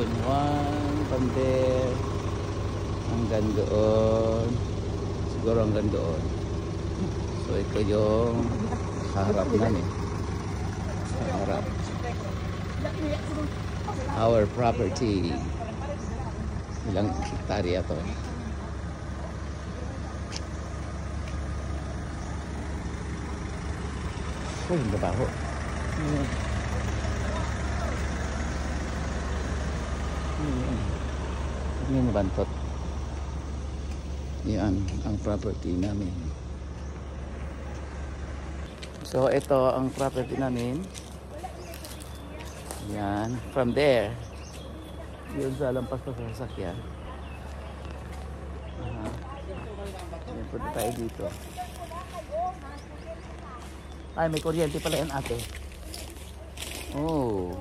Yun, one from there. Hanggang doon. Siguro hanggang doon. So ito yung harap namin. Harap. Our property. Ilang hektarya to? Oh, yung babaho. Yan yung bantot. Yan ang property namin. So ito ang property namin. Yan, from there. Yun sa lampas pa sa sasakyan. Yan, punta tayo dito. Ay, may kuryente pala yan ate. Oh.